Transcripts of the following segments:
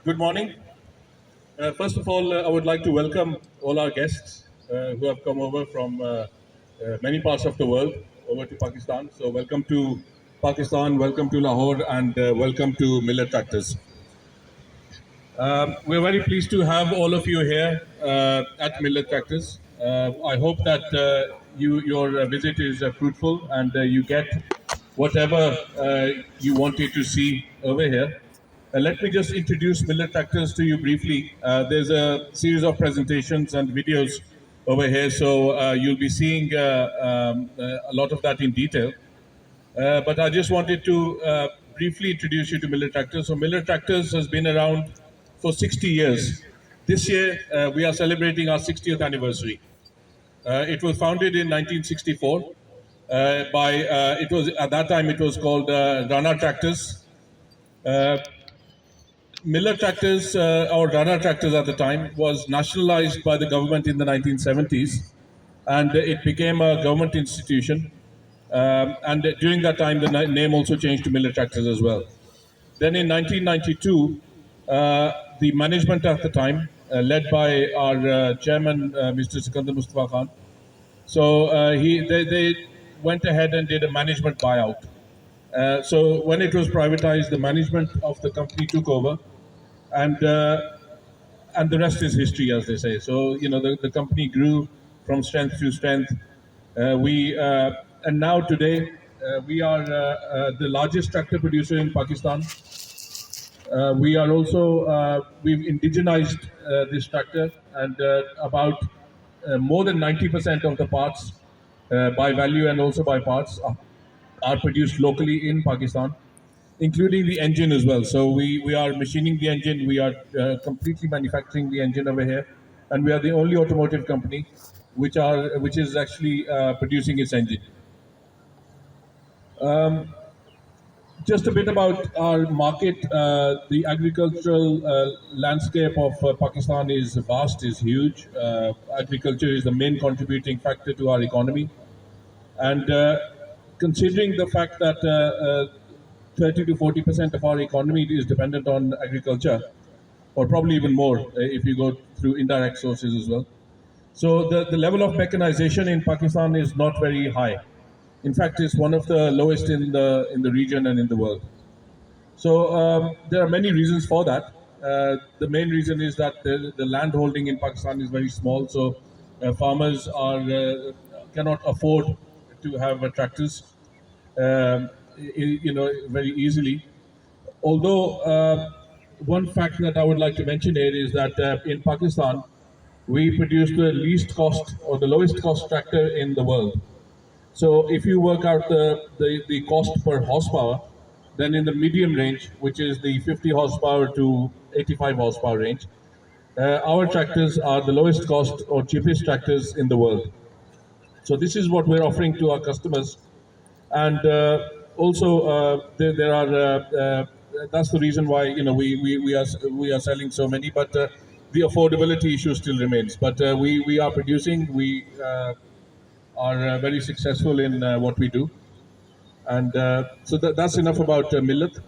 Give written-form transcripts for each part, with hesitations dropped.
Good morning. First of all, I would like to welcome all our guests who have come over from many parts of the world over to Pakistan. So, welcome to Pakistan, welcome to Lahore, and welcome to Millet Tractors. We're very pleased to have all of you here at Millet Tractors. I hope that your visit is fruitful and you get whatever you wanted to see over here. Let me just introduce Millet Tractors to you briefly. There's a series of presentations and videos over here, so you'll be seeing a lot of that in detail. But I just wanted to briefly introduce you to Miller Tractors. So Miller Tractors has been around for 60 years. This year, we are celebrating our 60th anniversary. It was founded in 1964 it was at that time it was called Rana Tractors. Miller Tractors or Rana Tractors at the time was nationalized by the government in the 1970s, and it became a government institution. And during that time, the name also changed to Miller Tractors as well. Then in 1992, the management at the time, led by our chairman, Mr. Sikandar Mustafa Khan, so they went ahead and did a management buyout. So when it was privatized, the management of the company took over, and the rest is history, as they say. So the company grew from strength to strength. We and now today we are the largest tractor producer in Pakistan. We are also we've indigenized this tractor, and about more than 90% of the parts by value and also by parts are produced locally in Pakistan, including the engine as well. So we are machining the engine, we are completely manufacturing the engine over here, and we are the only automotive company which is actually producing its engine. Just a bit about our market. The agricultural landscape of Pakistan is vast, is huge. Agriculture is the main contributing factor to our economy. And considering the fact that 30 to 40% of our economy is dependent on agriculture, or probably even more if you go through indirect sources as well. So the level of mechanization in Pakistan is not very high. In fact, it's one of the lowest in the region and in the world. So there are many reasons for that. The main reason is that the land holding in Pakistan is very small, so farmers cannot afford to have tractors, very easily. Although one fact that I would like to mention here is that in Pakistan we produce the least cost or the lowest cost tractor in the world. So if you work out the cost per horsepower, then in the medium range, which is the 50 horsepower to 85 horsepower range, our tractors are the lowest cost or cheapest tractors in the world. So this is what we're offering to our customers, and also there are that's the reason why we are selling so many, but the affordability issue still remains. But we are producing. We are very successful in what we do. And so that's enough about millet.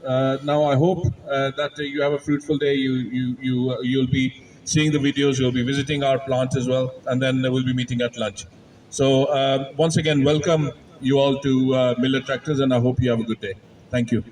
Now I hope that you have a fruitful day. You'll be seeing the videos. You'll be visiting our plant as well, and then we'll be meeting at lunch. So once again, welcome you all to Millet Tractors, and I hope you have a good day. Thank you.